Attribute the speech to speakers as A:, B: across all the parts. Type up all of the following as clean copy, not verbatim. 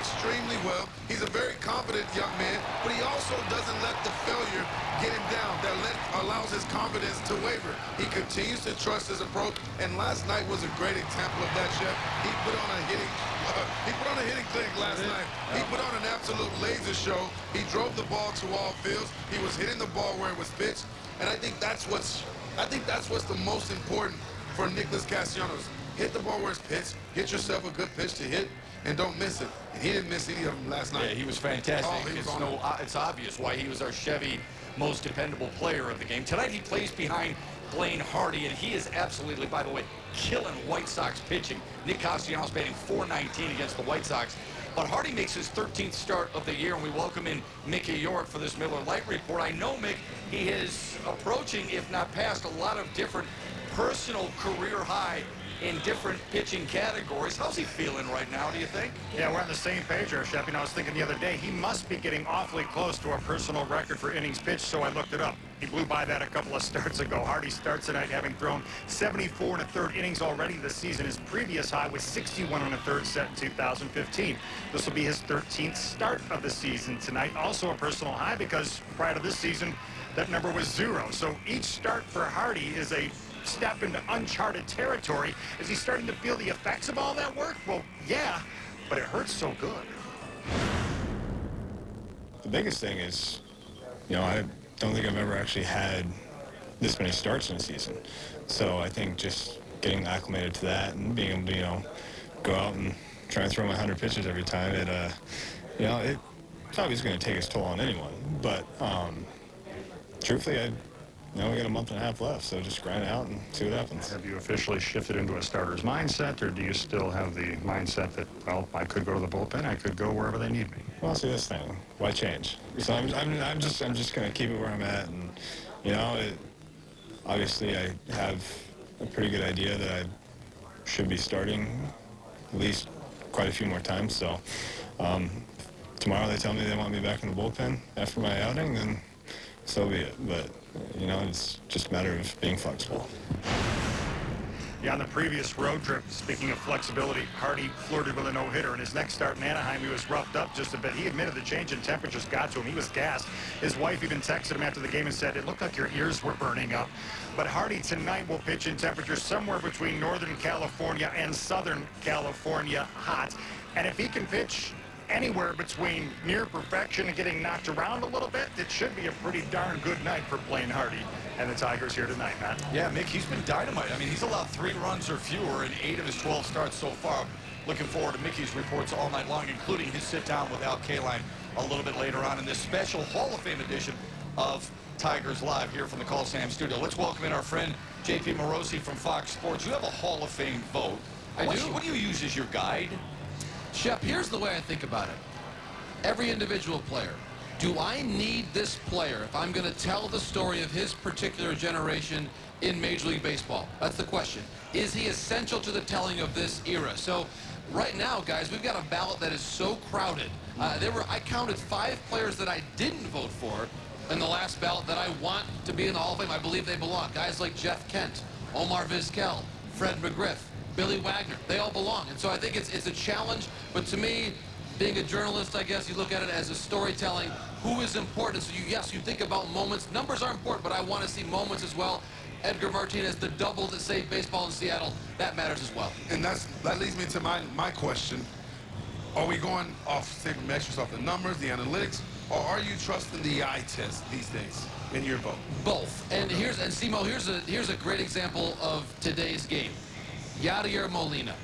A: extremely well. He's a very confident young man, but he also doesn't let the failure get him down. That allows his confidence to waver. He continues to trust his approach, and last night was a great example of that, Chef. He put on a hitting clinic last night. He put on an absolute laser show. He drove the ball to all fields. He was hitting the ball where it was pitched, and I think that's what's the most important for Nicholas Castellanos. Hit the ball where it's pitched, get yourself a good pitch to hit, and don't miss it. And he didn't miss any of them last night.
B: Yeah, he was fantastic.
A: Oh,
B: it's obvious why he was our Chevy most dependable player of the game. Tonight he plays behind Blaine Hardy, and he is absolutely, by the way, killing White Sox pitching. Nick Castellanos batting .419 against the White Sox. But Hardy makes his 13th start of the year, and we welcome in Mickey York for this Miller Lite Report. I know, Mick, he is approaching, if not past, a lot of different personal career high in different pitching categories. How's he feeling right now, do you think?
C: Yeah, we're on the same page here, Shep. You know, I was thinking the other day, he must be getting awfully close to a personal record for innings pitched, so I looked it up. He blew by that a couple of starts ago. Hardy starts tonight having thrown 74 and a third innings already this season. His previous high was 61 and a third set in 2015. This will be his 13th start of the season tonight. Also a personal high because prior to this season, that number was 0. So each start for Hardy is a step into uncharted territory. Is he starting to feel the effects of all that work? Well, yeah, but it hurts so good.
D: The biggest thing is, you know, I don't think I've ever actually had this many starts in a season. So I think just getting acclimated to that and being able to, you know, go out and try and throw my 100 pitches every time, you know, it's obviously going to take its toll on anyone. But truthfully, we got a month and a half left, so just grind it out and see what happens.
C: Have you officially shifted into a starter's mindset, or do you still have the mindset that, well, I could go to the bullpen, I could go wherever they need me?
D: Well, see, this thing, why change? So I'm just going to keep it where I'm at, and you know, obviously I have a pretty good idea that I should be starting at least quite a few more times. So tomorrow they tell me they want me back in the bullpen after my outing, then so be it. But you know, it's just a matter of being flexible.
C: Yeah, on the previous road trip, speaking of flexibility, Hardy flirted with a no-hitter. In his next start in Anaheim, he was roughed up just a bit. He admitted the change in temperatures got to him. He was gassed. His wife even texted him after the game and said, it looked like your ears were burning up. But Hardy tonight will pitch in temperatures somewhere between Northern California and Southern California hot. And if he can pitch anywhere between near perfection and getting knocked around a little bit, it should be a pretty darn good night for Blaine Hardy and the Tigers here tonight, Matt.
B: Yeah, Mick, he's been dynamite. I mean, he's allowed 3 runs or fewer in 8 of his 12 starts so far. Looking forward to Mickey's reports all night long, including his sit-down with Al Kaline a little bit later on in this special Hall of Fame edition of Tigers Live here from the Coliseum studio. Let's welcome in our friend JP Morosi from Fox Sports. You have a Hall of Fame vote.
E: I do.
B: What do you use as your guide?
E: Shep, here's the way I think about it. Every individual player. Do I need this player if I'm going to tell the story of his particular generation in Major League Baseball? That's the question. Is he essential to the telling of this era? So right now, guys, we've got a ballot that is so crowded. I counted 5 players that I didn't vote for in the last ballot that I want to be in the Hall of Fame. I believe they belong. Guys like Jeff Kent, Omar Vizquel, Fred McGriff, Billy Wagner, they all belong. And so I think it's a challenge, but to me, being a journalist, I guess you look at it as a storytelling. Who is important? So you think about moments. Numbers are important, but I want to see moments as well. Edgar Martinez, the double that saved baseball in Seattle, that matters as well.
A: And that leads me to my question. Are we going off, taking measures off the numbers, the analytics, or are you trusting the eye test these days in your vote?
E: Both. And Simo, here's a great example of today's game. Yadier Molina.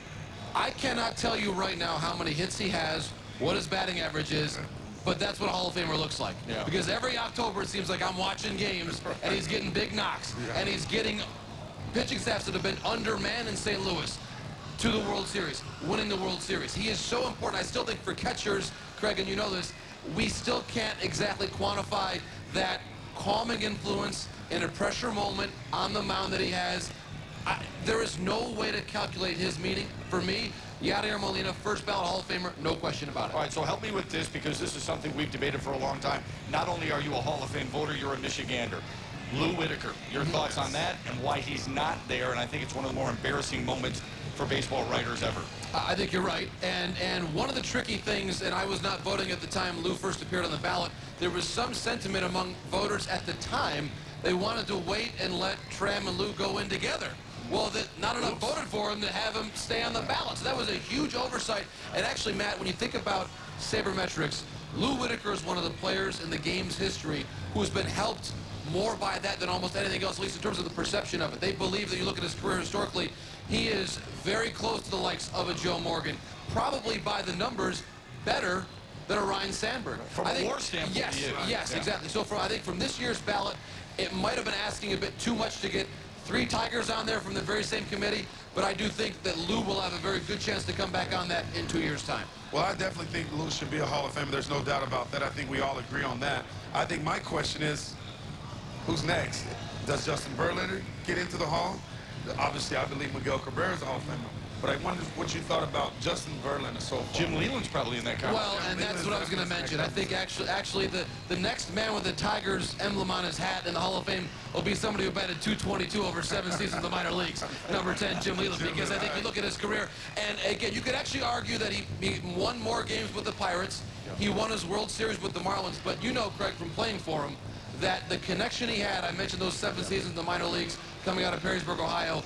E: I cannot tell you right now how many hits he has, what his batting average is, but that's what a Hall of Famer looks like. Yeah. Because every October it seems like I'm watching games and he's getting big knocks, and he's getting pitching staffs that have been undermanned in St. Louis to the World Series, winning the World Series. He is so important. I still think for catchers, Craig, and you know this, we still can't exactly quantify that calming influence in a pressure moment on the mound that he has. There is no way to calculate his meaning. For me, Yadier Molina, first ballot Hall of Famer, no question about it.
B: All right, so help me with this, because this is something we've debated for a long time. Not only are you a Hall of Fame voter, you're a Michigander. Lou Whitaker, your thoughts on that and why he's not there? And I think it's one of the more embarrassing moments for baseball writers ever.
E: I think you're right. And one of the tricky things, and I was not voting at the time Lou first appeared on the ballot, there was some sentiment among voters at the time they wanted to wait and let Tram and Lou go in together. Well, not enough voted for him to have him stay on the ballot. So that was a huge oversight. And actually, Matt, when you think about sabermetrics, Lou Whitaker is one of the players in the game's history who has been helped more by that than almost anything else, at least in terms of the perception of it. They believe that you look at his career historically, he is very close to the likes of a Joe Morgan, probably by the numbers better than a Ryan Sandberg.
B: From a WAR standpoint,
E: yes, yes,
B: yeah.
E: exactly. So I think from this year's ballot, it might have been asking a bit too much to get 3 Tigers on there from the very same committee, but I do think that Lou will have a very good chance to come back on that in 2 years' time.
A: Well, I definitely think Lou should be a Hall of Famer. There's no doubt about that. I think we all agree on that. I think my question is, who's next? Does Justin Verlander get into the Hall? Obviously, I believe Miguel Cabrera is a Hall of Famer. But I wonder what you thought about Justin Verlander so far.
B: Jim Leland's probably in that conversation.
E: Well, and that's what I was going to mention. I think actually the next man with the Tigers emblem on his hat in the Hall of Fame will be somebody who batted .222 over 7 seasons in the minor leagues. Number 10, Jim Leland, because I think you look at his career, and again, you could actually argue that he won more games with the Pirates. He won his World Series with the Marlins, but you know, Craig, from playing for him, that the connection he had, I mentioned those 7 seasons in the minor leagues coming out of Perrysburg, Ohio,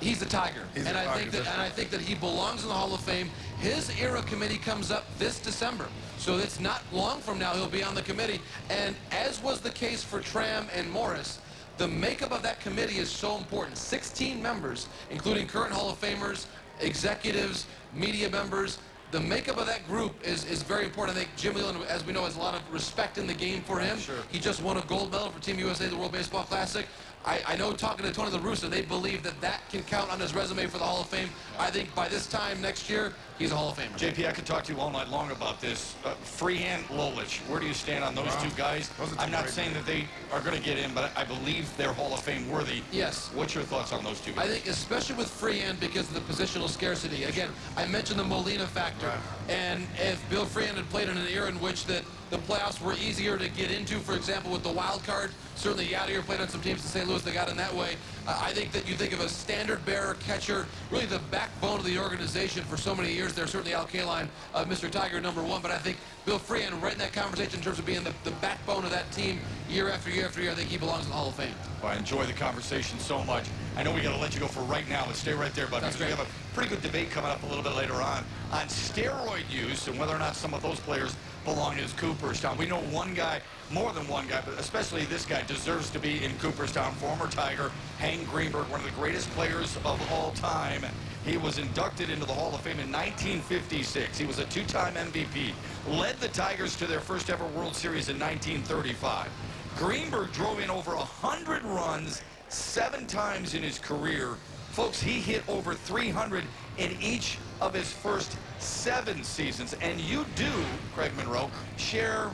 E: he's a Tiger. I think that he belongs in the Hall of Fame. His era committee comes up this December. So it's not long from now he'll be on the committee. And as was the case for Tram and Morris, the makeup of that committee is so important. 16 members, including current Hall of Famers, executives, media members. The makeup of that group is very important. I think Jim Leland, as we know, has a lot of respect in the game for him.
B: Sure.
E: He just won a gold medal for Team USA at the World Baseball Classic. I know, talking to Tony La Russa, they believe that can count on his resume for the Hall of Fame. I think by this time next year, he's a Hall of Famer.
B: JP, I could talk to you all night long about this. Freehan, Lolich, where do you stand on those two guys? I'm not saying that they are going to get in, but I believe they're Hall of Fame worthy.
E: Yes.
B: What's your thoughts on those two guys?
E: I think especially with Freehan because of the positional scarcity. Again, I mentioned the Molina factor.
A: Right.
E: And if Bill Freehan had played in an era in which the playoffs were easier to get into, for example, with the wild card, certainly Yadier played on some teams in St. Louis that got in that way. I think that you think of a standard bearer, catcher, really the backbone of the organization for so many years there. Certainly Al Kaline, Mr. Tiger, #1. But I think Bill Freehan, right in that conversation in terms of being the backbone of that team year after year after year, I think he belongs in the Hall of Fame.
B: Well, I enjoy the conversation so much. I know we got to let you go for right now, but stay right there, bud, because we have a pretty good debate coming up a little bit later on steroid use and whether or not some of those players belong in Cooperstown. We know one guy, more than one guy, but especially this guy deserves to be in Cooperstown. Former Tiger, Hank Greenberg, one of the greatest players of all time. He was inducted into the Hall of Fame in 1956. He was a 2-time MVP, led the Tigers to their first ever World Series in 1935. Greenberg drove in over 100 runs 7 times in his career. Folks, he hit over 300 in each of his first 7 seasons. And you do, Craig Monroe, share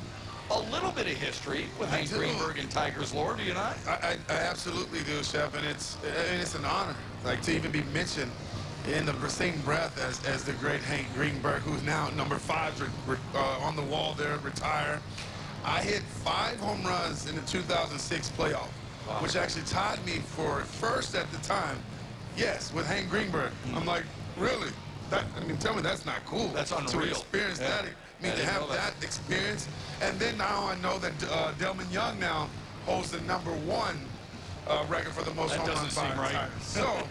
B: a little bit of history with Hank Greenberg and Tigers lore, do you not?
A: I absolutely do, Chef, and it's an honor, like, to even be mentioned in the same breath as the great Hank Greenberg, who's now #5 on the wall there, retired. I hit 5 home runs in the 2006 playoff, which actually tied me for first at the time. Yes, with Hank Greenberg. I'm like, really? Tell me that's not cool.
B: That's unreal.
A: To experience that, to have that experience. And then now I know that Delman Young now holds the #1 record for the most home runs by a Tiger. So,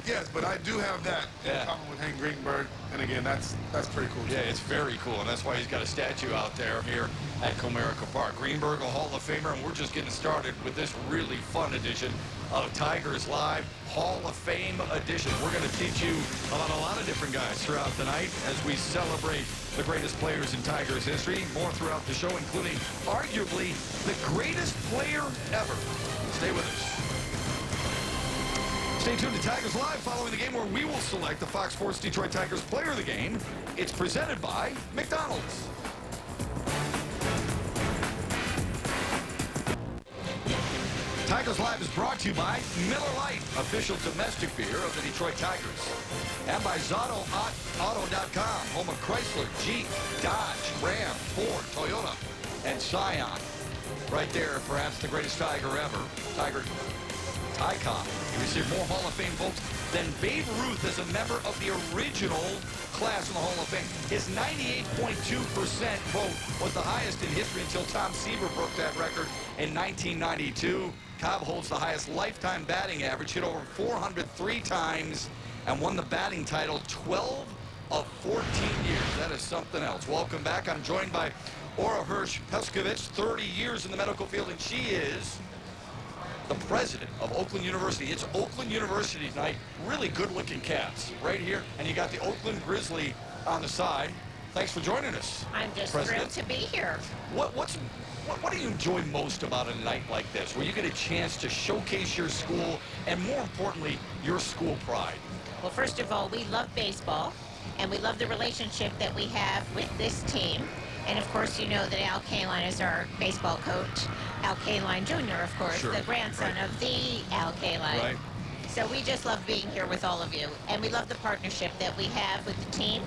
A: yes, but I do have that in common with Hank Greenberg. And again, that's pretty cool.
B: Yeah, it's very cool, and that's why he's got a statue out there here at Comerica Park. Greenberg, a Hall of Famer, and we're just getting started with this really fun edition of Tigers Live Hall of Fame edition. We're going to teach you about a lot of different guys throughout the night as we celebrate the greatest players in Tigers history. More throughout the show, including arguably the greatest player ever. Stay with us. Stay tuned to Tigers Live following the game, where we will select the Fox Sports Detroit Tigers player of the game. It's presented by McDonald's. Tigers Live is brought to you by Miller Lite, official domestic beer of the Detroit Tigers. And by ZottoAuto.com, home of Chrysler, Jeep, Dodge, Ram, Ford, Toyota, and Scion. Right there, perhaps the greatest Tiger ever. Tiger Icon. He received more Hall of Fame votes than Babe Ruth as a member of the original class in the Hall of Fame. His 98.2% vote was the highest in history until Tom Seaver broke that record in 1992. Cobb holds the highest lifetime batting average, hit over 403 times, and won the batting title 12 of 14 years. That is something else. Welcome back. I'm joined by Ora Hirsch-Peskovich, 30 years in the medical field, and she is the president of Oakland University. It's Oakland University tonight. Really good-looking caps right here, and you got the Oakland Grizzly on the side. Thanks for joining us.
F: I'm just
B: President.
F: thrilled to be here.
B: What do you enjoy most about a night like this, where you get a chance to showcase your school and, more importantly, your school pride?
F: Well, first of all, we love baseball, and we love the relationship that we have with this team. And, of course, you know that Al Kaline is our baseball coach. Al Kaline Jr., of course,
B: Sure.
F: the grandson of the Al Kaline.
B: Right.
F: So we just love being here with all of you. And we love the partnership that we have with the team.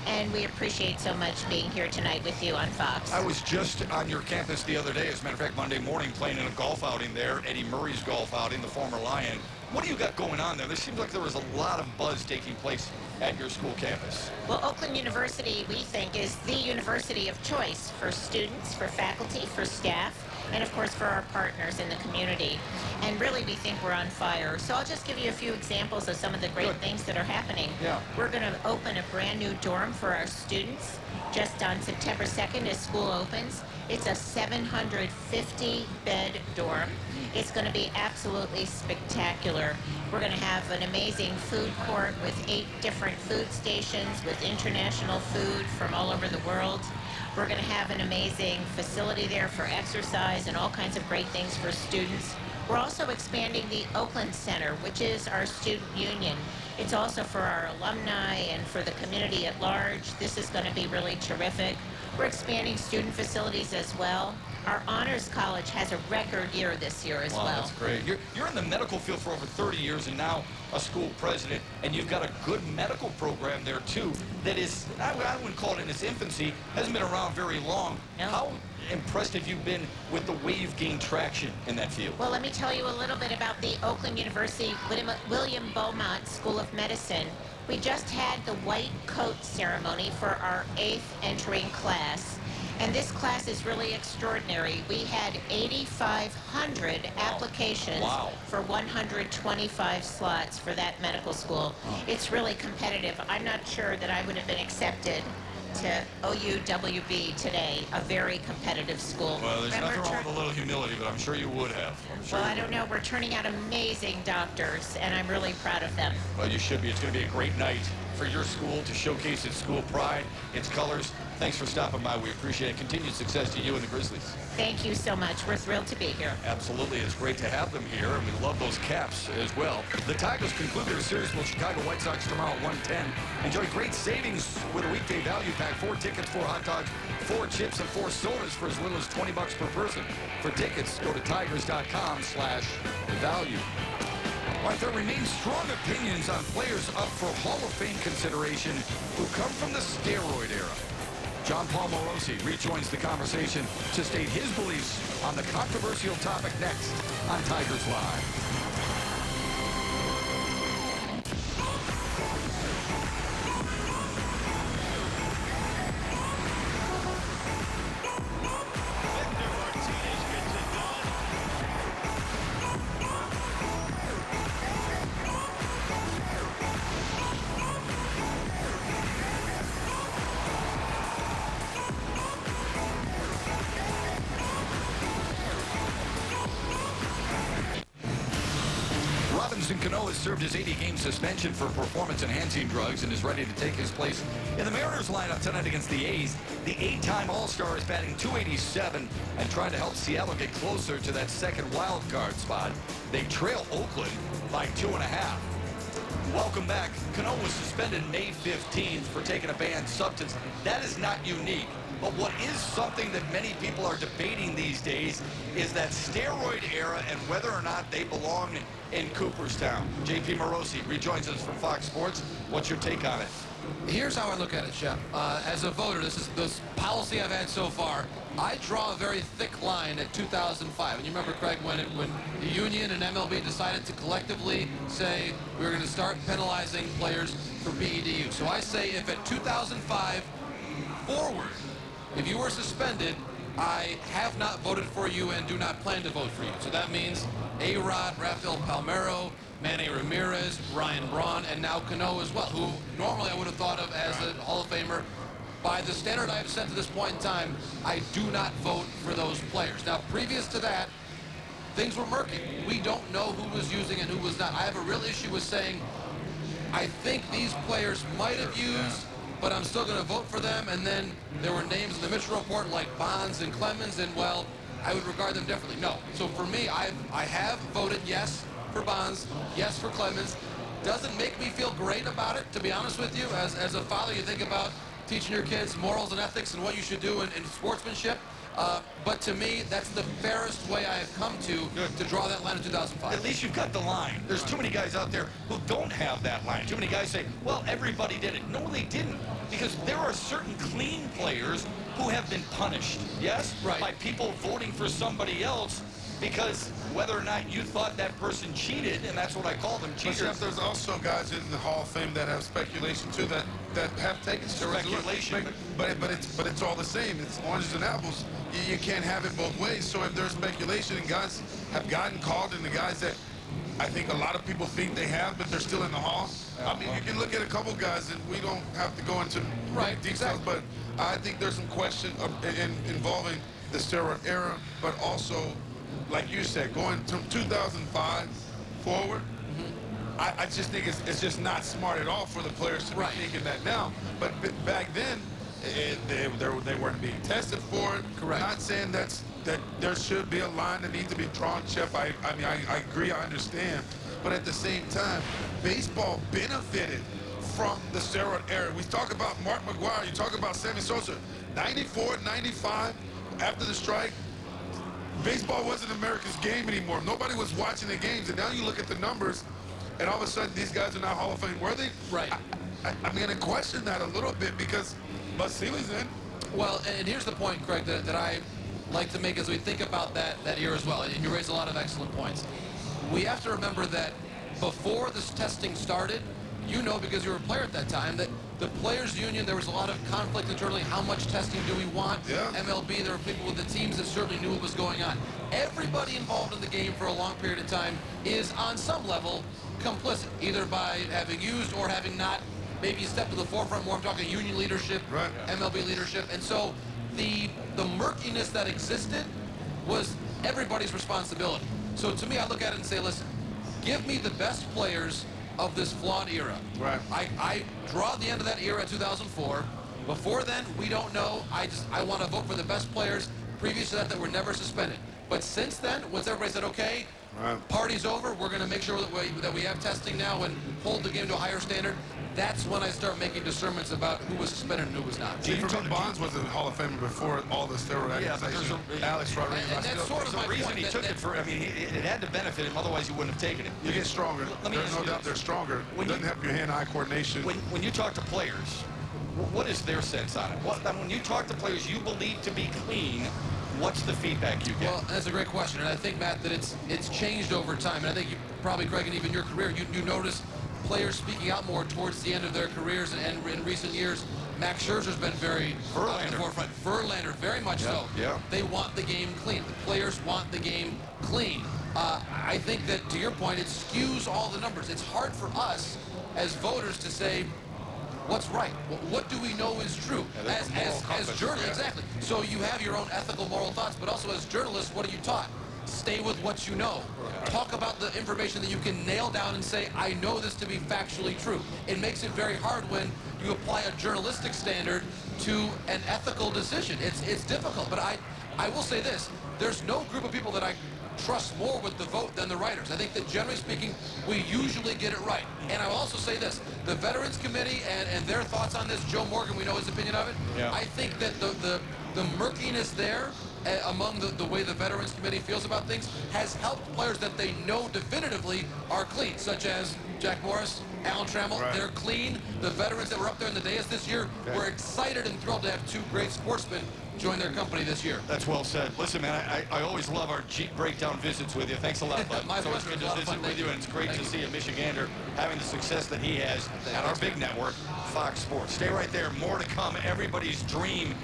F: And we appreciate so much being here tonight with you on Fox.
B: I was just on your campus the other day, as a matter of fact, Monday morning, playing in a golf outing there, Eddie Murray's golf outing, the former Lion. What do you got going on there? There seems like there was a lot of buzz taking place at your school campus.
F: Well, Oakland University, we think, is the university of choice for students, for faculty, for staff, and of course for our partners in the community. And really, we think we're on fire. So I'll just give you a few examples of some of the great
B: Good.
F: things that are happening.
B: Yeah.
F: We're going to open a brand new dorm for our students just on September 2nd as school opens. It's a 750-bed dorm. It's going to be absolutely spectacular. We're going to have an amazing food court with 8 different food stations with international food from all over the world. We're going to have an amazing facility there for exercise and all kinds of great things for students. We're also expanding the Oakland Center, which is our student union. It's also for our alumni and for the community at large. This is going to be really terrific. We're expanding student facilities as well. Our Honors College has a record year this year as
B: Wow,
F: well.
B: that's great. You're in the medical field for over 30 years and now a school president, and you've got a good medical program there, too, that is, I wouldn't call it in its infancy, hasn't been around very long.
F: No.
B: How impressed have you been with the way you've gained traction in that field?
F: Well, let me tell you a little bit about the Oakland University William Beaumont School of Medicine. We just had the white coat ceremony for our 8th entering class. And this class is really extraordinary. We had 8,500 applications
B: Wow.
F: for 125 slots for that medical school. It's really competitive. I'm not sure that I would have been accepted to OUWB today, a very competitive school.
B: Well, there's
F: And
B: nothing
F: we're
B: wrong with a little humility, but I'm sure you would have. I'm sure
F: Well,
B: you
F: I don't
B: would.
F: know. We're turning out amazing doctors, and I'm really proud of them.
B: Well, you should be. It's going to be a great night for your school to showcase its school pride, its colors. Thanks for stopping by. We appreciate it. Continued success to you and the Grizzlies.
F: Thank you so much. We're thrilled to be here.
B: Absolutely. It's great to have them here, and we love those caps as well. The Tigers conclude their series with Chicago White Sox tomorrow at 1:10. Enjoy great savings with a weekday value pack. 4 tickets, 4 hot dogs, 4 chips, and 4 sodas for as little as $20 per person. For tickets, go to tigers.com/value. All right, there remain strong opinions on players up for Hall of Fame consideration who come from the steroid era. John Paul Morosi rejoins the conversation to state his beliefs on the controversial topic next on Tigers Live. Robinson Cano has served his 80-game suspension for performance-enhancing drugs and is ready to take his place in the Mariners lineup tonight against the A's. The 8-time All-Star is batting .287 and trying to help Seattle get closer to that second wild card spot. They trail Oakland by 2.5. Welcome back. Cano was suspended May 15th for taking a banned substance. That is not unique. But what is something that many people are debating these days is that steroid era and whether or not they belong in Cooperstown. JP Morosi rejoins us from Fox Sports. What's your take on it?
E: Here's how I look at it, Shep. As a voter, this is the policy I've had so far. I draw a very thick line at 2005. And you remember, Craig, when the union and MLB decided to collectively say we were going to start penalizing players for PED use. So I say if at 2005 forward, if you were suspended, I have not voted for you and do not plan to vote for you. So that means A-Rod, Rafael Palmeiro, Manny Ramirez, Ryan Braun, and now Cano as well, who normally I would have thought of as a Hall of Famer. By the standard I've set to this point in time, I do not vote for those players. Now, previous to that, things were murky. We don't know who was using and who was not. I have a real issue with saying, I think these players might have used, but I'm still going to vote for them. And then there were names in the Mitchell report like Bonds and Clemens, and, well, I would regard them differently. No. So for me, I have voted yes for Bonds, yes for Clemens. Doesn't make me feel great about it, to be honest with you. As a father, you think about teaching your kids morals and ethics and what you should do in sportsmanship. But to me, that's the fairest way I have come to draw that line in 2005.
B: At least you've got the line. There's too many guys out there who don't have that line. Too many guys say, well, everybody did it. No, they didn't. Because there are certain clean players who have been punished, yes?
E: Right.
B: By people voting for somebody else because whether or not you thought that person cheated, and that's what I call them,
A: But
B: cheaters.
A: Chef, there's also guys in the Hall of Fame that have speculation too, that have taken steroids.
B: Speculation.
A: But it's all the same. It's oranges and apples. You can't have it both ways. So if there's speculation and guys have gotten called, and the guys that I think a lot of people think they have, but they're still in the Hall. I mean, you can look at a couple guys, and we don't have to go into
E: Right,
A: details,
E: exactly.
A: but I think there's some question involving the steroid era, but also, like you said, going from 2005 forward, I just think it's just not smart at all for the players to be
E: Right.
A: thinking that now. But back then, they weren't being tested for it.
E: Correct.
A: Not saying that there should be a line that needs to be drawn, Chef. I mean, I agree, I understand. But at the same time, baseball benefited from the steroid era. We talk about Mark McGwire, you talk about Sammy Sosa. 94, 95, after the strike, baseball wasn't America's game anymore. Nobody was watching the games, and now you look at the numbers, and all of a sudden these guys are not Hall of Fame worthy.
E: Right.
A: I'm going to question that a little bit because Buzz Seeley's in.
E: Well, and here's the point, Craig, that I like to make as we think about that era as well. And you raise a lot of excellent points. We have to remember that before this testing started, you know, because you were a player at that time, that the players' union, there was a lot of conflict internally. How much testing do we want?
A: Yeah.
E: MLB, there were people with the teams that certainly knew what was going on. Everybody involved in the game for a long period of time is, on some level, complicit, either by having used or having not maybe stepped to the forefront more. I'm talking union leadership,
A: Right.
E: MLB leadership. And so the murkiness that existed was everybody's responsibility. So to me, I look at it and say, listen, give me the best players of this flawed era.
A: Right.
E: I draw the end of that era at 2004. Before then, we don't know. I want to vote for the best players previous to that were never suspended. But since then, once everybody said, okay,
A: Right.
E: party's over, we're going to make sure that we have testing now and hold the game to a higher standard, that's when I start making discernments about who was suspended and who was not.
A: Even Bonds was a Hall of Famer before all the steroid
B: Yeah, but
A: accusations.
B: there's
A: Alex Rodriguez.
E: And that's sort of
B: There's
E: my
B: a reason
E: point
B: he
E: that-
B: took
E: that-
B: it for, I mean, it had to benefit him, otherwise he wouldn't have taken it.
A: You get stronger.
B: Let me
A: There's
B: ask
A: no
B: you
A: doubt
B: this.
A: they're stronger.
B: When
A: It doesn't
B: you-
A: help your hand-eye coordination.
B: When you talk to players, what is their sense on it? When you talk to players you believe to be clean, what's the feedback you get?
E: Well, that's a great question, and I think, Matt, that it's changed over time. And I think you probably, Craig, and even your career, you notice players speaking out more towards the end of their careers, and in recent years, Max Scherzer's been very at the
B: Verlander.
E: forefront. Verlander, very much so.
B: yeah.
E: They want the game clean. The players want the game clean. I think that, to your point, it skews all the numbers. It's hard for us as voters to say, what's right? What do we know is true?
B: that's a moral
E: As
B: compass,
E: journalists,
B: yeah.
E: exactly. So you have your own ethical, moral thoughts, but also as journalists, what are you taught? Stay with what you know. Talk about the information that you can nail down and say, I know this to be factually true. It makes it very hard when you apply a journalistic standard to an ethical decision. It's difficult, but I will say this. There's no group of people that I trust more with the vote than the writers. I think that generally speaking, we usually get it right. And I will also say this, the Veterans Committee and their thoughts on this, Joe Morgan, we know his opinion of it.
B: Yeah.
E: I think that the murkiness there among the way the Veterans Committee feels about things has helped players that they know definitively are clean, such as Jack Morris Alan Trammell.
C: Right.
E: They're clean. The veterans that were up there in the dais this year were excited and thrilled to have two great sportsmen join their company this year.
B: That's well said. Listen, man, I always love our Jeep breakdown visits with you. Thanks a lot, bud.
E: My
B: So it's
E: pleasure.
B: good
E: It was a lot
B: to
E: of fun.
B: visit with you, and it's great to see a Michigander having the success that he has at our big network, Fox Sports. Stay right there. More to come. Everybody's dream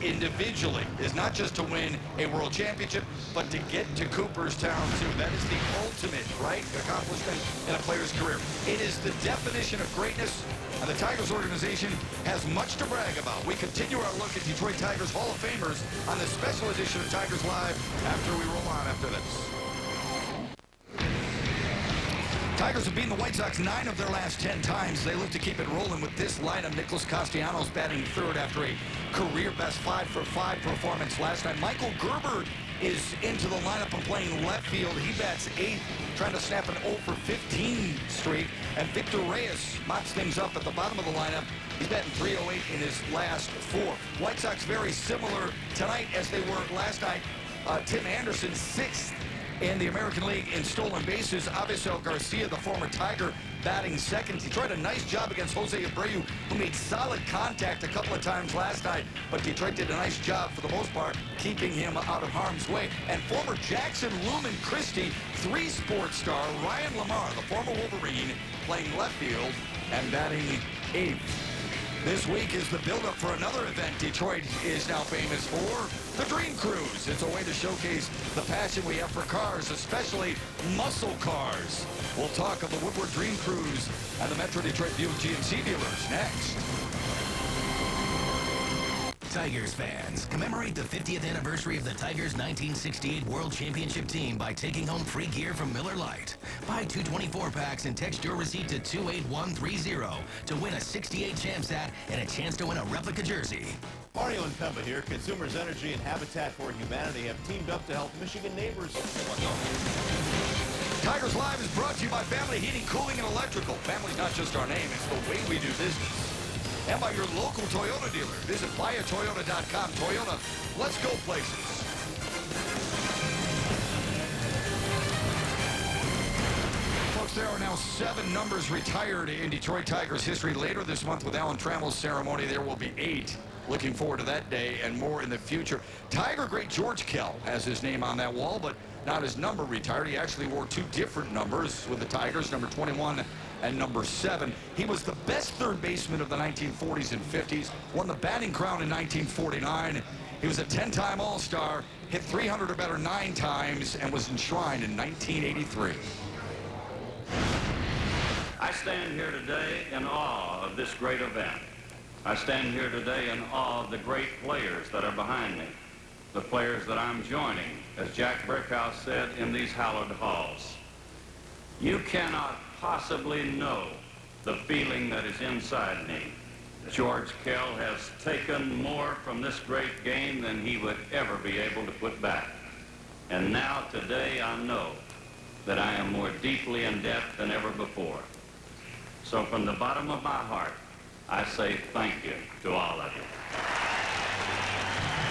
B: individually is not just to win a world championship, but to get to Cooperstown too. That is the ultimate, right, accomplishment in a player's career. It is the definition of greatness, and the Tigers organization has much to brag about. We continue our look at Detroit Tigers Hall of Famers on this special edition of Tigers Live after we roll on after this. Tigers have beaten the White Sox 9 of their last 10 times. They look to keep it rolling with this lineup. Nicholas Castellanos batting third after a career-best 5-for-5 performance last night. Michael Gerber is into the lineup and playing left field. He bats 8th, trying to snap an 0-for-15 streak. And Victor Reyes mops things up at the bottom of the lineup. He's batting .308 in his last 4. White Sox very similar tonight as they were last night. Tim Anderson 6th in the American League in stolen bases. Avisel Garcia, the former Tiger, batting second. Detroit a nice job against Jose Abreu, who made solid contact a couple of times last night, but Detroit did a nice job for the most part keeping him out of harm's way. And former Jackson Lumen Christie, 3-sport star Ryan Lamar, the former Wolverine, playing left field and batting 8th. This week is the build-up for another event Detroit is now famous for, the Dream Cruise. It's a way to showcase the passion we have for cars, especially muscle cars. We'll talk of the Woodward Dream Cruise and the Metro Detroit Buick GMC dealers next.
G: Tigers fans, commemorate the 50th anniversary of the Tigers' 1968 World Championship team by taking home free gear from Miller Lite. Buy 2 24-packs and text your receipt to 28130 to win a 68 Champs hat and a chance to win a replica jersey.
H: Mario and Pemba here. Consumers Energy and Habitat for Humanity have teamed up to help Michigan neighbors.
B: Tigers Live is brought to you by Family Heating, Cooling, and Electrical. Family's not just our name, it's the way we do business. And by your local Toyota dealer. Visit buyatoyota.com. Toyota, let's go places. Folks, there are now 7 numbers retired in Detroit Tigers history. Later this month with Alan Trammell's ceremony, there will be 8. Looking forward to that day and more in the future. Tiger great George Kell has his name on that wall, but not his number retired. He actually wore 2 different numbers with the Tigers, number 21 and number 7. He was the best third baseman of the 1940s and 50s, won the batting crown in 1949. He was a 10-time All-Star, hit 300 or better 9 times, and was enshrined in 1983.
I: I stand here today in awe of this great event. I stand here today in awe of the great players that are behind me, the players that I'm joining, as Jack Brickhouse said, in these hallowed halls. You cannot possibly know the feeling that is inside me. George Kell has taken more from this great game than he would ever be able to put back. And now, today, I know that I am more deeply in debt than ever before. So from the bottom of my heart, I say thank you to all of you.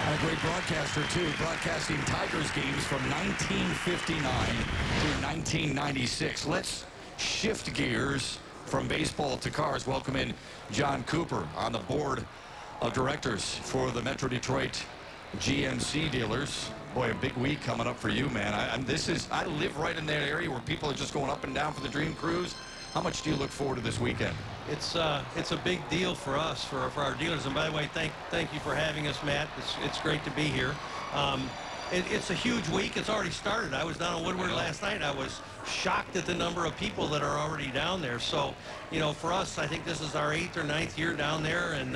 B: And a great broadcaster, too, broadcasting Tigers games from 1959 to 1996. Let's shift gears from baseball to cars. Welcome in John Cooper on the board of directors for the Metro Detroit GMC dealers. Boy, a big week coming up for you, man. I live right in that area where people are just going up and down for the Dream Cruise. How much do you look forward to this weekend?
J: It's a big deal for us, for our dealers. And by the way, thank you for having us, Matt. It's great to be here. It's a huge week. It's already started. I was down on Woodward last night. I was shocked at the number of people that are already down there. So, you know, for us, I think this is our 8th or 9th year down there, and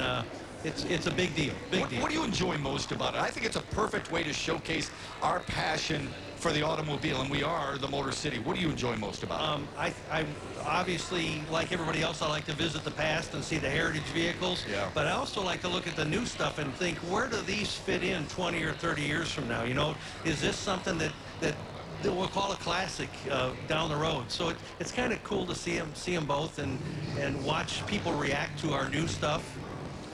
J: it's a big deal. Big deal.
B: What do you enjoy most about it? I think it's a perfect way to showcase our passion for the automobile, and we are the Motor City. What do you enjoy most about it?
J: I obviously, like everybody else, I like to visit the past and see the heritage vehicles.
B: Yeah.
J: But I also like to look at the new stuff and think, where do these fit in 20 or 30 years from now? You know, is this something that we'll call a classic down the road? So it's kind of cool to see them both and watch people react to our new stuff.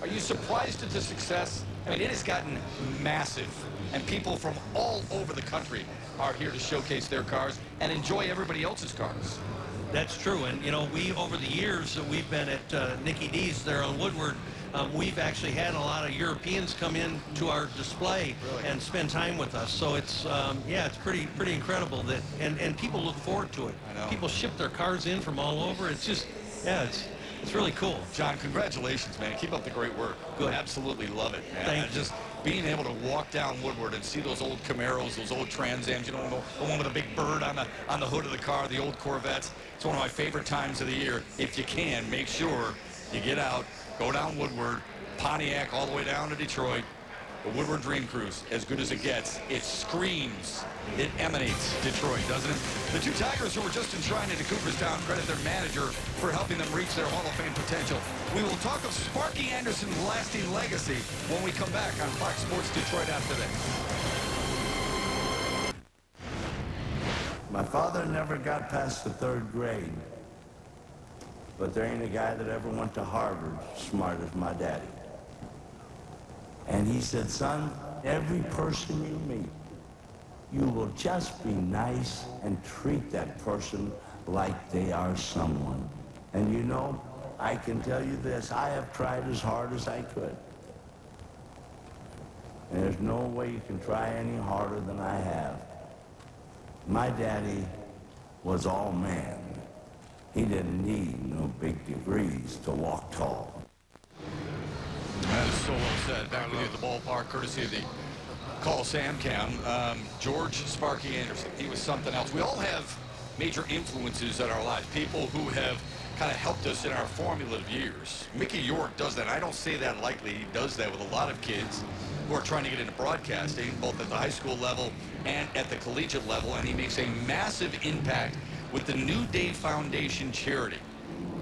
B: Are you surprised at the success? I mean, it has gotten massive, and people from all over the country are here to showcase their cars and enjoy everybody else's cars.
J: That's true. And, you know, we, over the years that we've been at Nicky D's there on Woodward, we've actually had a lot of Europeans come in to our display and spend time with us. So it's, yeah, it's pretty incredible that, and people look forward to it.
B: I know.
J: People ship their cars in from all over. It's just, yeah, it's really cool.
B: John, congratulations, man. Keep up the great work.
J: Good.
B: Absolutely love it, man.
J: Thank
B: And
J: you.
B: just being able to walk down Woodward and see those old Camaros, those old Trans Ams, you know, the one with a big bird on the hood of the car, the old Corvettes. It's one of my favorite times of the year. If you can, make sure you get out, go down Woodward, Pontiac all the way down to Detroit. The Woodward Dream Cruise, as good as it gets. It screams, it emanates Detroit, doesn't it? The two Tigers who were just enshrined into Cooperstown credit their manager for helping them reach their Hall of Fame potential. We will talk of Sparky Anderson's lasting legacy when we come back on Fox Sports Detroit after this.
K: My father never got past the 3rd grade, but there ain't a guy that ever went to Harvard smart as my daddy. And he said, son, every person you meet, you will just be nice and treat that person like they are someone. And you know, I can tell you this, I have tried as hard as I could. And there's no way you can try any harder than I have. My daddy was all man. He didn't need no big degrees to walk tall.
B: That is so well said. Back with you at the ballpark, courtesy of the Call Sam Cam. George Sparky Anderson, he was something else. We all have major influences in our lives, people who have kind of helped us in our formative years. Mickey York does that. I don't say that lightly. He does that with a lot of kids who are trying to get into broadcasting, both at the high school level and at the collegiate level, and he makes a massive impact with the New Day Foundation charity.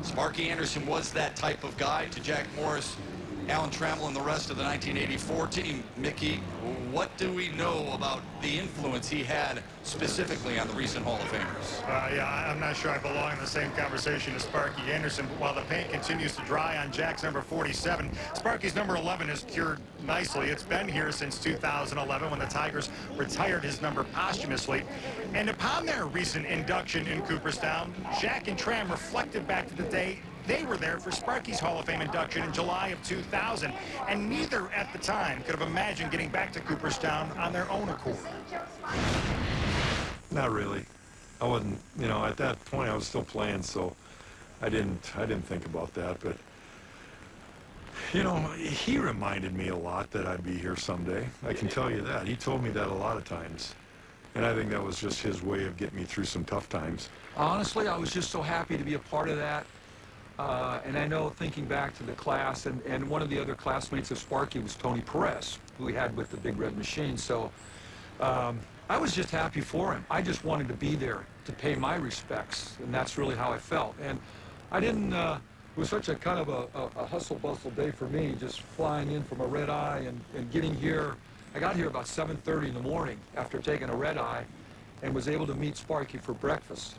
B: Sparky Anderson was that type of guy to Jack Morris, Alan Trammell, and the rest of the 1984 team. Mickey, what do we know about the influence he had specifically on the recent Hall of Famers?
C: Yeah, I'm not sure I belong in the same conversation as Sparky Anderson, but while the paint continues to dry on Jack's number 47, Sparky's number 11 has cured nicely. It's been here since 2011 when the Tigers retired his number posthumously. And upon their recent induction in Cooperstown, Jack and Tram reflected back to the day they were there for Sparky's Hall of Fame induction in July of 2000, and neither at the time could have imagined getting back to Cooperstown on their own accord.
L: Not really. I wasn't, you know, at that point I was still playing, so I didn't think about that. But you know, he reminded me a lot that I'd be here someday. I can tell you that. He told me that a lot of times, and I think that was just his way of getting me through some tough times.
M: Honestly, I was just so happy to be a part of that. And I know, thinking back to the class, and one of the other classmates of Sparky was Tony Perez, who he had with the Big Red Machine. So I was just happy for him. I just wanted to be there to pay my respects, and that's really how I felt. And I didn't, it was such a kind of a hustle-bustle day for me, just flying in from a red-eye and getting here. I got here about 7:30 in the morning after taking a red-eye and was able to meet Sparky for breakfast,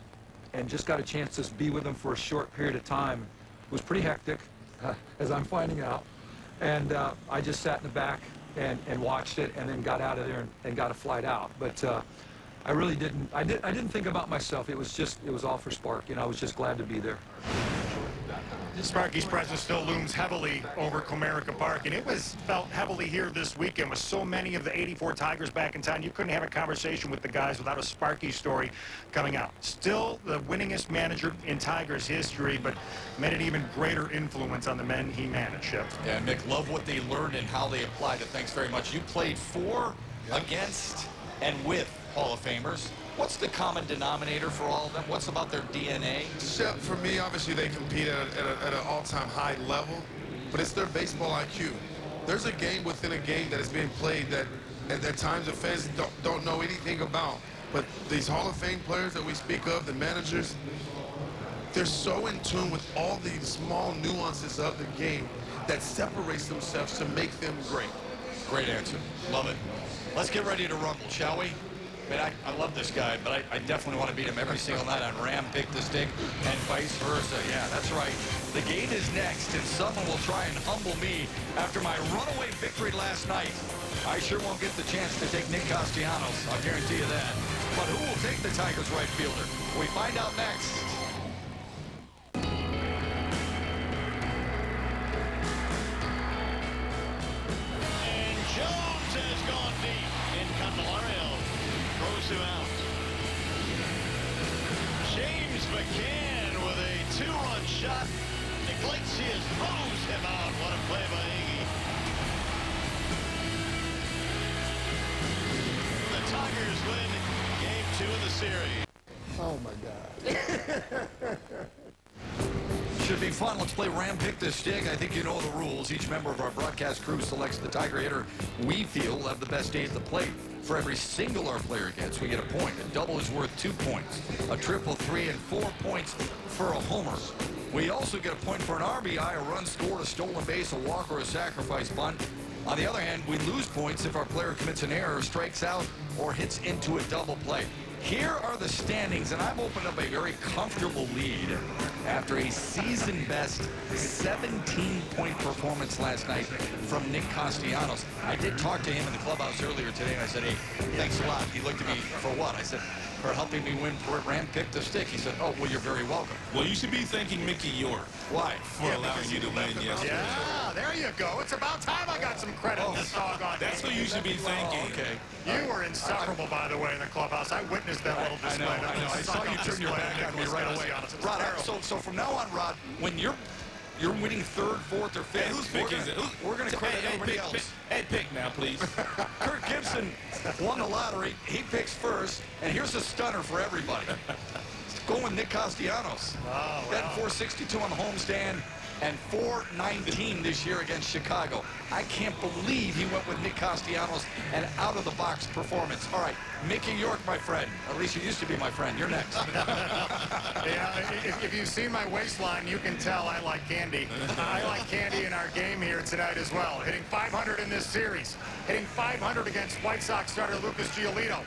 M: and just got a chance to be with him for a short period of time. It was pretty hectic, as I'm finding out. And I just sat in the back and watched it, and then got out of there and got a flight out. But I really didn't, I didn't think about myself. It was all for Sparky, and I was just glad to be there.
C: Sparky's presence still looms heavily over Comerica Park, and it was felt heavily here this weekend with so many of the 84 Tigers back in town. You couldn't have a conversation with the guys without a Sparky story coming out. Still the winningest manager in Tigers history, but made an even greater influence on the men he managed.
B: Yeah, Mick, love what they learned and how they applied it. Thanks very much. You played for, against, and with Hall of Famers. What's the common denominator for all of them? What's about their DNA?
A: For me, obviously, they compete at an all-time high level, but it's their baseball IQ. There's a game within a game that is being played that at times the fans don't know anything about. But these Hall of Fame players that we speak of, the managers, they're so in tune with all these small nuances of the game that separates themselves to make them great.
B: Great answer. Love it. Let's get ready to rumble, shall we? I mean, I love this guy, but I definitely want to beat him every single night on Ram Pick the Stick and vice versa. Yeah, that's right. The game is next, and someone will try and humble me after my runaway victory last night. I sure won't get the chance to take Nick Castellanos. I'll guarantee you that. But who will take the Tigers right fielder? We find out next.
H: gone deep. In Candelario throws him out. James McCann with a 2-run shot. Iglesias throws him out. What a play by Iggy. The Tigers win game 2 of the series.
N: Oh, my God.
B: Should be fun. Let's play Ram Pick the Stick. I think you know the rules. Each member of our broadcast crew selects the Tiger hitter we feel will have the best day at the plate. For every single our player gets, we get a point. A double is worth 2 points. A triple, 3, and 4 points for a homer. We also get a point for an RBI, a run scored, a stolen base, a walk, or a sacrifice bunt. On the other hand, we lose points if our player commits an error, strikes out, or hits into a double play. Here are the standings, and I've opened up a very comfortable lead after a season-best 17-point performance last night from Nick Castellanos. I did talk to him in the clubhouse earlier today, and I said, hey, thanks a lot. He looked at me for what? I said, for helping me win Ram Pick the Stick. He said, oh, well, you're very welcome.
O: Well, you should be thanking Mickey York.
B: Why?
O: For allowing you to win yesterday.
C: Yeah, there you go. It's about time I got some credit in this doggone
O: That's who you should be thanking.
B: Okay.
C: You were insufferable, by the way, in the clubhouse. I witnessed that little display.
B: I know. I saw you turn your back on me right away. Rod, so from now on, Rod, when you're winning third, fourth, or fifth,
O: Hey, whose pick is it?
B: We're going to credit everybody else.
O: Pick now, please.
B: Kirk Gibson won the lottery. He picks first, and here's a stunner for everybody. Going with Nick Castellanos.
C: Oh,
B: Got 462 on the homestand and 419 this year against Chicago. I can't believe he went with Nick Castellanos, an out-of-the-box performance. All right, Mickey York, my friend. At least you used to be my friend. You're next.
C: Yeah, if you've seen my waistline, you can tell I like candy. I like candy in our game here tonight as well. Hitting 500 in this series. Hitting 500 against White Sox starter Lucas Giolito.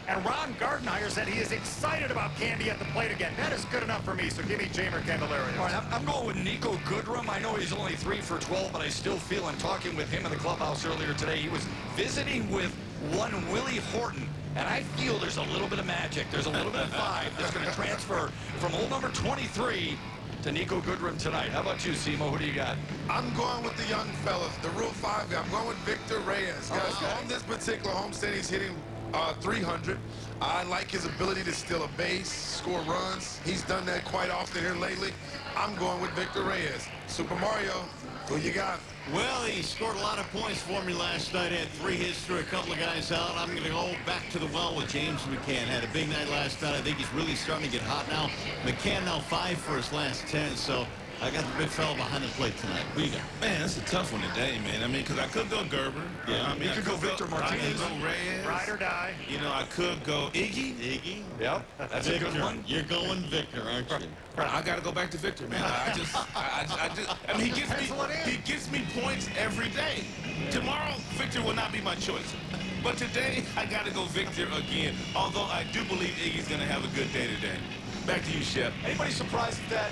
C: And Ron Gardenhire said he is excited about Candy at the plate again. That is good enough for me, so give me Jamer Candelario.
B: All right, I'm going with Nico Goodrum. I know he's only 3 for 12, but I still feel, in talking with him in the clubhouse earlier today, he was visiting with one Willie Horton. And I feel there's a little bit of magic. There's a little bit of vibe that's going to transfer from old number 23 to Nico Goodrum tonight. How about you, Simo? Who do you got?
A: I'm going with the young fellas, the Rule 5 guy. I'm going with Victor Reyes. Guys, on this particular homestand, he's hitting 300. I like his ability to steal a base, score runs. He's done that quite often here lately. I'm going with Victor Reyes. Super Mario, who you got?
H: Well, he scored a lot of points for me last night. Had 3 hits, threw a couple of guys out. I'm going to go back to the well with James McCann. Had a big night last night. I think he's really starting to get hot now. McCann now 5 for his last 10, so I got the big fella behind the plate tonight. Who you got?
O: Man, that's a tough one today, man. I mean, because I could go Gerber.
H: Yeah.
O: I mean,
B: You could go Victor Martinez.
O: I could go Reyes.
C: Ride or die.
O: You know, I could go Iggy.
H: Iggy?
B: Yep, that's a good one.
H: You're going Victor, aren't you?
O: I got to go back to Victor, man. I mean, he gives me points every day. Tomorrow, Victor will not be my choice. But today, I got to go Victor again. Although I do believe Iggy's going to have a good day today. Back to you, Shep.
B: Anybody surprised at that?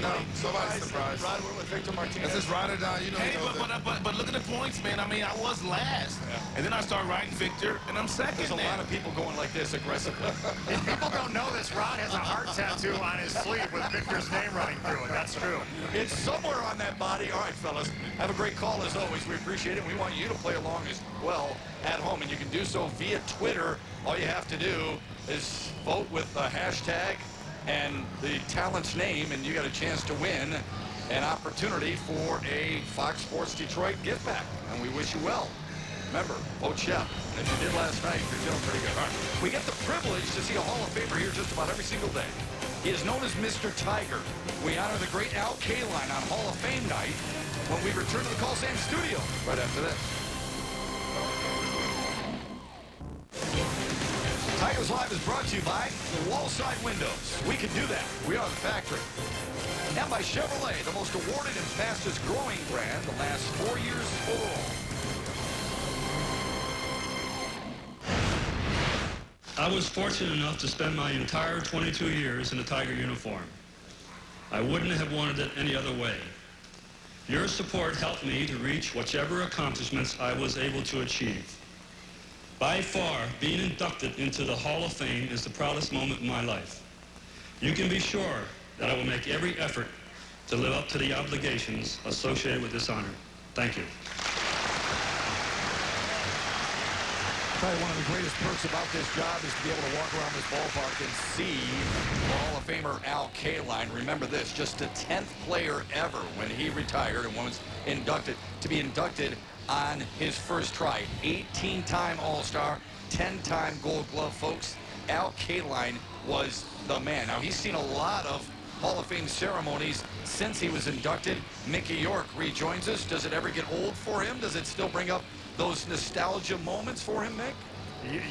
A: No, somebody's surprised.
B: Rod, we're with Victor Martinez.
A: That's just ride or die. You know,
O: Hey,
A: he knows that.
O: but look at the points, man. I mean, I was last. And then I started riding Victor, and I'm second.
B: There's a lot of people going like this aggressively.
C: If people don't know this, Rod has a heart tattoo on his sleeve with Victor's name running through it. That's true.
B: It's somewhere on that body. All right, fellas, have a great call as always. We appreciate it. We want you to play along as well at home, and you can do so via Twitter. All you have to do is vote with the hashtag and the talent's name, and you got a chance to win an opportunity for a Fox Sports Detroit gift pack. And we wish you well. Remember, vote Shep. And if you did last night, you're doing pretty good. All right. We get the privilege to see a Hall of Famer here just about every single day. He is known as Mr. Tiger. We honor the great Al Kaline on Hall of Fame night when we return to the Coliseum studio right after this. Tigers Live is brought to you by Wallside Windows. We can do that. We are the factory. And by Chevrolet, the most awarded and fastest growing brand the last 4 years overall.
P: I was fortunate enough to spend my entire 22 years in a Tiger uniform. I wouldn't have wanted it any other way. Your support helped me to reach whichever accomplishments I was able to achieve. By far, being inducted into the Hall of Fame is the proudest moment in my life. You can be sure that I will make every effort to live up to the obligations associated with this honor. Thank you.
B: Probably one of the greatest perks about this job is to be able to walk around this ballpark and see Hall of Famer Al Kaline. Remember this, just the 10th player ever when he retired and was inducted to be inducted on his first try. 18-time All-Star, 10-time Gold Glove, folks. Al Kaline was the man. Now, he's seen a lot of Hall of Fame ceremonies since he was inducted. Mickey York rejoins us. Does it ever get old for him? Does it still bring up those nostalgia moments for him, Mick?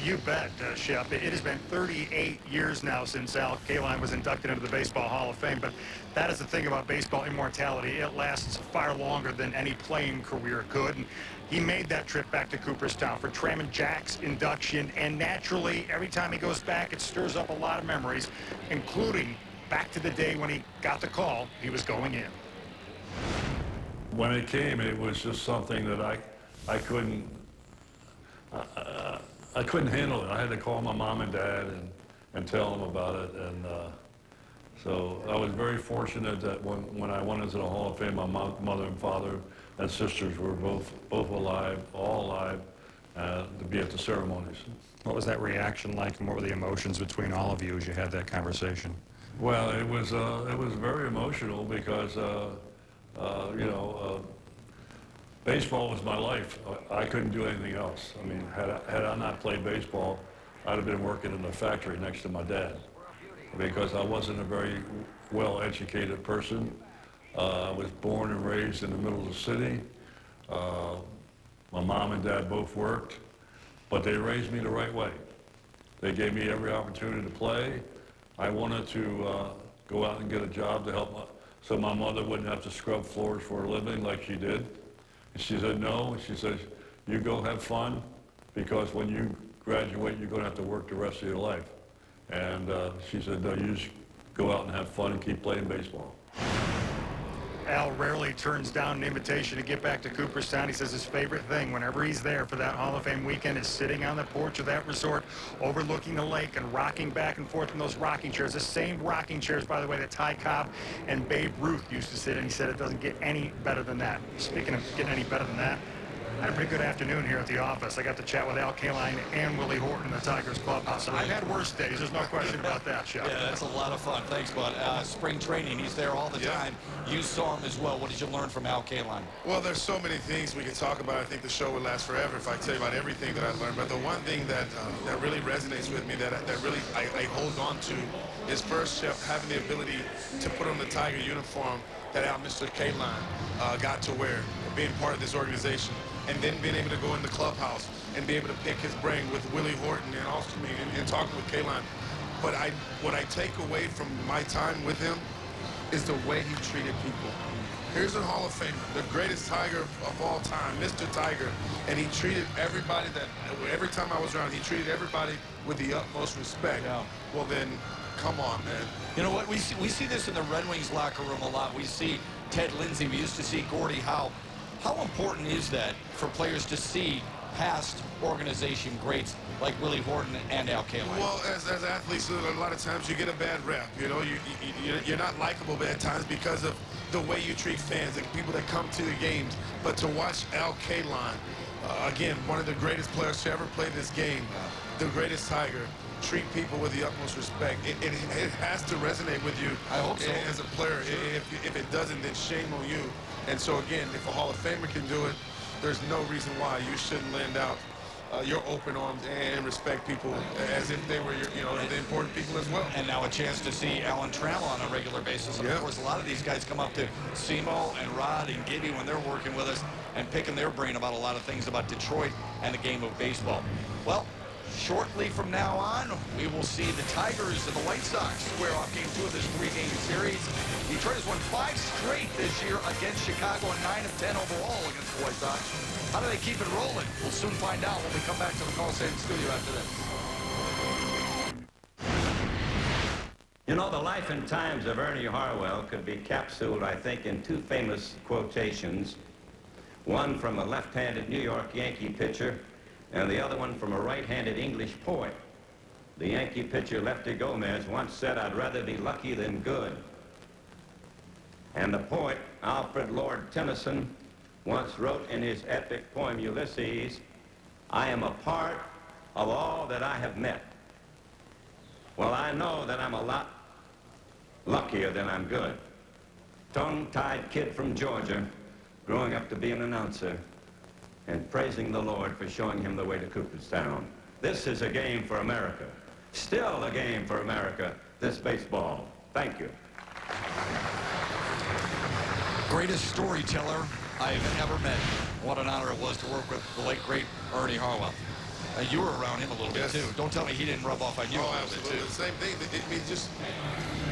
C: You bet, Shep. It has been 38 years now since Al Kaline was inducted into the Baseball Hall of Fame, but that is the thing about baseball immortality. It lasts far longer than any playing career could. And he made that trip back to Cooperstown for Tramon Jack's induction, and naturally, every time he goes back, it stirs up a lot of memories, including back to the day when he got the call he was going in.
L: When it came, it was just something that I couldn't handle it. I had to call my mom and dad and tell them about it. And so I was very fortunate that when I went into the Hall of Fame, my mother and father and sisters were both alive, all alive, to be at the ceremonies.
C: What was that reaction like, and what were the emotions between all of you as you had that conversation?
L: Well, it was very emotional because baseball was my life. I couldn't do anything else. I mean, had I not played baseball, I'd have been working in the factory next to my dad, because I wasn't a very well-educated person. I was born and raised in the middle of the city. My mom and dad both worked, but they raised me the right way. They gave me every opportunity to play. I wanted to go out and get a job to help so my mother wouldn't have to scrub floors for a living like she did. And she said, no. She says, you go have fun, because when you graduate, you're going to have to work the rest of your life. And she said, no, you just go out and have fun and keep playing baseball.
C: Al rarely turns down an invitation to get back to Cooperstown. He says his favorite thing whenever he's there for that Hall of Fame weekend is sitting on the porch of that resort overlooking the lake and rocking back and forth in those rocking chairs. The same rocking chairs, by the way, that Ty Cobb and Babe Ruth used to sit in. He said it doesn't get any better than that. Speaking of getting any better than that, I had a pretty good afternoon here at the office. I got to chat with Al Kaline and Willie Horton in the Tigers clubhouse. I've had worse days. There's no question about that, Shep.
B: Yeah, that's a lot of fun. Thanks, bud. Spring training, he's there all the time. You saw him as well. What did you learn from Al Kaline?
A: Well, there's so many things we could talk about. I think the show would last forever if I tell you about everything that I learned. But the one thing that really resonates with me, that really I hold on to, is first, Shep, having the ability to put on the Tiger uniform that Mr. Kaline got to wear, being part of this organization, and then being able to go in the clubhouse and be able to pick his brain with Willie Horton and also me and talking with Kaline. But what I take away from my time with him is the way he treated people. Here's a Hall of Famer, the greatest Tiger of all time, Mr. Tiger, and he treated everybody every time I was around, he treated everybody with the utmost respect.
B: Yeah.
A: Well then, come on, man.
B: You know what, we see this in the Red Wings locker room a lot. We see Ted Lindsay, we used to see Gordie Howe. How important is that for players to see past organization greats like Willie Horton and Al Kaline?
A: Well, as athletes, a lot of times you get a bad rep. You know, you're not likable at times because of the way you treat fans and people that come to the games. But to watch Al Kaline, again, one of the greatest players to ever play this game, the greatest Tiger, treat people with the utmost respect. It has to resonate with you.
B: I hope so.
A: As a player. Sure. If it doesn't, then shame on you. And so again, if a Hall of Famer can do it, there's no reason why you shouldn't lend out your open arms and respect people as if they were the important people as well.
B: And now a chance to see Alan Trammell on a regular basis. And of course, a lot of these guys come up to Simo and Rod and Gibby when they're working with us and picking their brain about a lot of things about Detroit and the game of baseball. Well, shortly from now on, we will see the Tigers and the White Sox square off Game 2 of this 3-game series. Detroit has won 5 straight this year against Chicago and 9 of 10 overall against the White Sox. How do they keep it rolling? We'll soon find out when we come back to the Coliseum studio after this.
Q: You know, the life and times of Ernie Harwell could be capsuled, I think, in 2 famous quotations. One from a left-handed New York Yankee pitcher, and the other one from a right-handed English poet. The Yankee pitcher Lefty Gomez once said, "I'd rather be lucky than good." And the poet Alfred Lord Tennyson once wrote in his epic poem Ulysses, "I am a part of all that I have met. Well, I know that I'm a lot luckier than I'm good. Tongue-tied kid from Georgia, growing up to be an announcer and praising the Lord for showing him the way to Cooperstown. This is a game for America. Still a game for America, this baseball. Thank you.
B: Greatest storyteller I've ever met. What an honor it was to work with the late, great Ernie Harwell. You were around him a little bit, too. Don't tell me he didn't rub off on you a little bit, too.
A: Same thing. I mean, just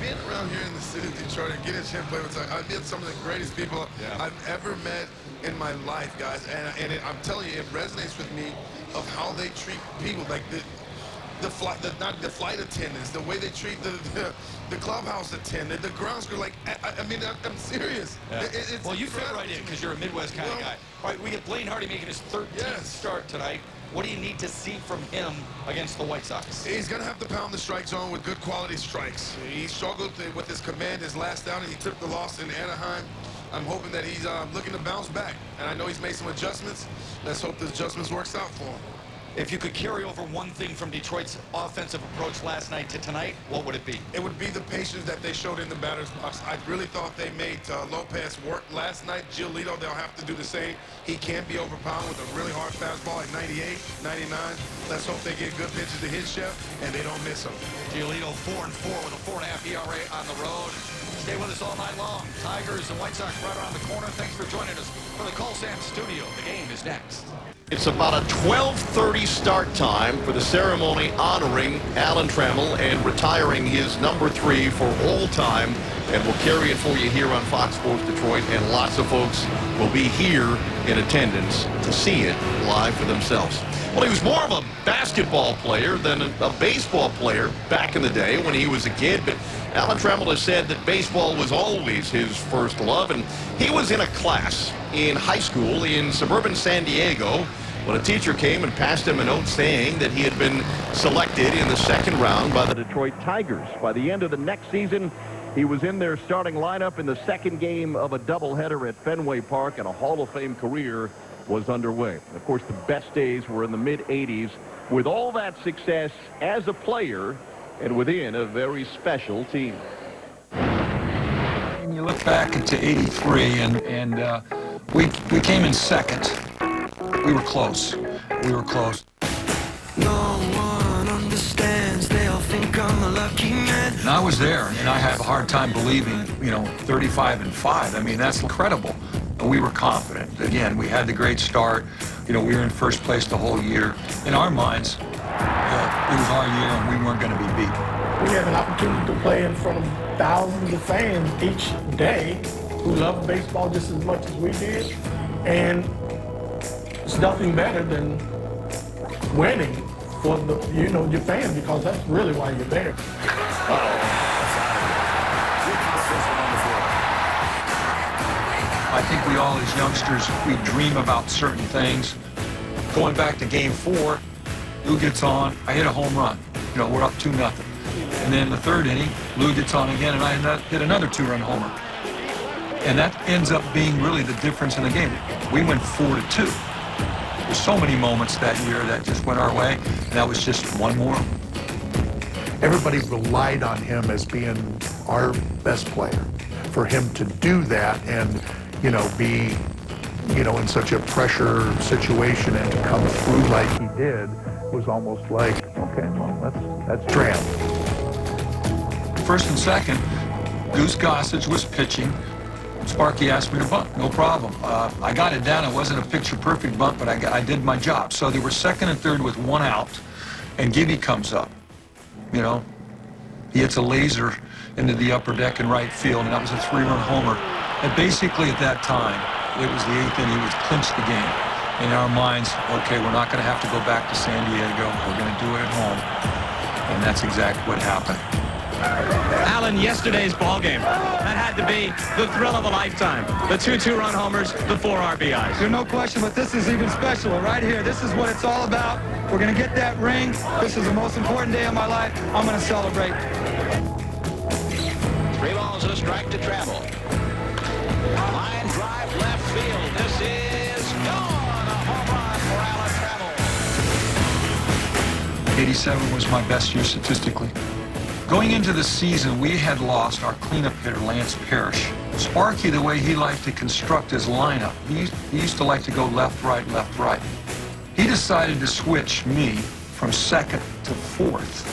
A: being around here in the city of Detroit and getting a chance to play with, I've met some of the greatest people I've ever met in my life, guys. And I'm telling you, it resonates with me of how they treat people. Like the flight attendants, the way they treat the clubhouse attendant, the grounds crew. Like, I mean, I'm serious.
B: Yeah.
A: It's
B: well, you fit
A: incredible.
B: right in because you're a Midwest kind of guy. All right, we get Blaine Hardy making his 13th start tonight. What do you need to see from him against the White Sox?
A: He's going to have to pound the strike zone with good quality strikes. He struggled with his command his last outing. He took the loss in Anaheim. I'm hoping that he's looking to bounce back. And I know he's made some adjustments. Let's hope the adjustments works out for him.
B: If you could carry over one thing from Detroit's offensive approach last night to tonight, what would it be?
A: It would be the patience that they showed in the batter's box. I really thought they made Lopez work last night. Giolito, they'll have to do the same. He can be overpowered with a really hard fastball at 98, 99. Let's hope they get good pitches to hit Chef, and they don't miss him.
B: Giolito 4-4 with a 4.5 ERA on the road. Stay with us all night long. Tigers and White Sox right around the corner. Thanks for joining us from the Call Sam studio. The game is next.
R: It's about a 12:30 start time for the ceremony honoring Alan Trammell and retiring his number 3 for all time. And we'll carry it for you here on Fox Sports Detroit. And lots of folks will be here in attendance to see it live for themselves. Well, he was more of a basketball player than a baseball player back in the day when he was a kid. But Alan Trammell has said that baseball was always his first love. And he was in a class in high school in suburban San Diego when a teacher came and passed him a note saying that he had been selected in the second round by the Detroit Tigers. By the end of the next season, he was in their starting lineup in the second game of a doubleheader at Fenway Park, and a Hall of Fame career was underway. Of course, the best days were in the mid-'80s. With all that success as a player and within a very special team.
M: And you look back into '83, and we came in second. We were close. We were close.
S: No one understands. They all think I'm a lucky man.
M: And I was there, and I have a hard time believing, 35-5. I mean, that's incredible. And we were confident. Again, we had the great start. We were in first place the whole year. In our minds, it was our year, and we weren't going to be beat.
N: We have an opportunity to play in front of thousands of fans each day who love baseball just as much as we did. And it's nothing better than winning for your fans, because that's really why you're there.
M: I think we all as youngsters, we dream about certain things. Going back to game 4, Lou gets on, I hit a home run. We're up 2-0. And then in the third inning, Lou gets on again, and I hit another 2-run homer. And that ends up being really the difference in the game. We went 4-2. There's so many moments that year that just went our way, and that was just one more.
T: Everybody relied on him as being our best player. For him to do that and, be, in such a pressure situation and to come through like he did was almost like, okay, well, that's Tram.
M: First and second, Goose Gossage was pitching. Sparky asked me to bunt, no problem. I got it down. It wasn't a picture-perfect bunt, but I did my job. So they were second and third with 1 out, and Gibby comes up. He hits a laser into the upper deck in right field, and that was a 3-run homer. And basically at that time, it was the 8th inning. It was clinched the game. In our minds, okay, we're not going to have to go back to San Diego. We're going to do it at home. And that's exactly what happened.
U: Alan, yesterday's ball game, that had to be the thrill of a lifetime. The 2 2-run homers, the 4 RBIs.
V: There's no question, but this is even special right here. This is what it's all about. We're going to get that ring. This is the most important day of my life. I'm going to celebrate.
G: 3 balls and a strike to Trammell. Line drive left field. This is gone. A home run for Alan Trammell.
M: '87 was my best year statistically. Going into the season, we had lost our cleanup hitter, Lance Parrish. Sparky, the way he liked to construct his lineup, he used to like to go left, right, left, right. He decided to switch me from second to fourth.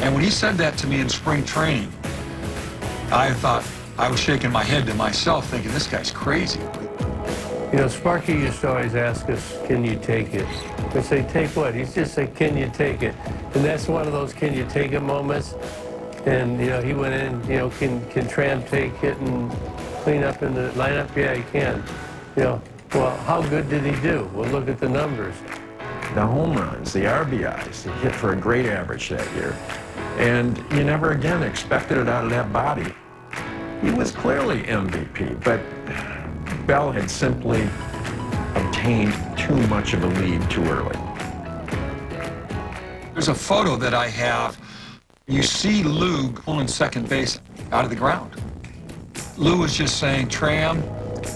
M: And when he said that to me in spring training, I thought, I was shaking my head to myself thinking, this guy's crazy.
D: You know, Sparky used to always ask us, can you take it? We'd say, take what? He'd just say, can you take it? And that's one of those can you take it moments. And, you know, he went in, you know, can Tram take it and clean up in the lineup? Yeah, he can. You know, well, how good did he do? Well, look at the numbers.
F: The home runs, the RBIs, he hit for a great average that year. And you never again expected it out of that body. He was clearly MVP, but Bell had simply obtained too much of a lead too early.
M: There's a photo that I have. You see Lou pulling second base out of the ground. Lou was just saying, Tram,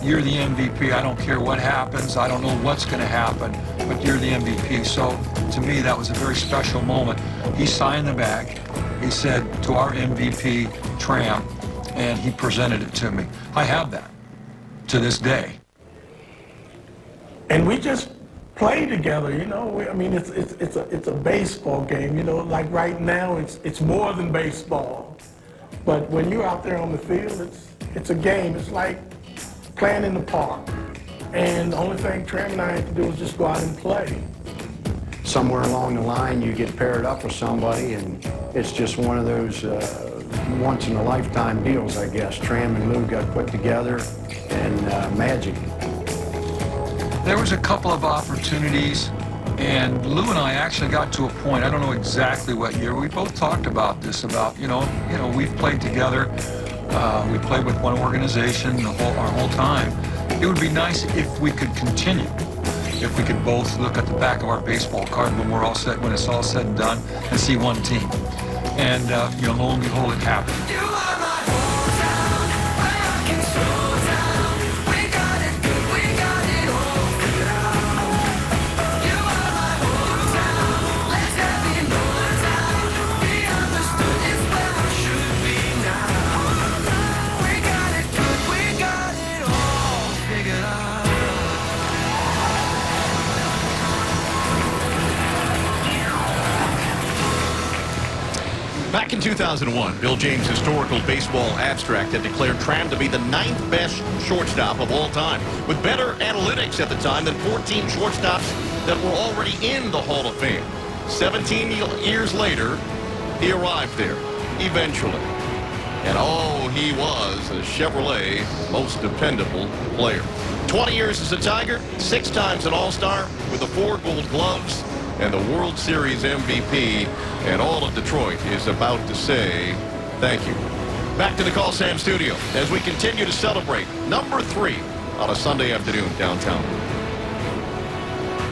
M: you're the MVP. I don't care what happens. I don't know what's going to happen, but you're the MVP. So to me, that was a very special moment. He signed the bag. He said, to our MVP, Tram, and he presented it to me. I have that to this day.
N: And we just play together, you know. I mean, it's a baseball game, you know. Like right now, it's more than baseball. But when you're out there on the field, it's a game. It's like playing in the park. And the only thing Tram and I have to do is just go out and play.
W: Somewhere along the line, you get paired up with somebody, and it's just one of those once-in-a-lifetime deals, I guess. Tram and Lou got put together, and magic.
M: There was a couple of opportunities, and Lou and I actually got to a point, I don't know exactly what year, we both talked about this, about, you know, we've played together, we played with one organization our whole time. It would be nice if we could continue, if we could both look at the back of our baseball card when it's all said and done, and see one team. And, you know, lo and behold, it happened.
R: Back in 2001, Bill James' historical baseball abstract had declared Tram to be the 9th best shortstop of all time, with better analytics at the time than 14 shortstops that were already in the Hall of Fame. 17 years later, he arrived there, eventually. And oh, he was a Chevrolet most dependable player. 20 years as a Tiger, 6 times an All-Star, with the 4 Gold Gloves, and the World Series MVP, and all of Detroit is about to say thank you. Back to the Call Sam studio as we continue to celebrate number 3 on a Sunday afternoon downtown.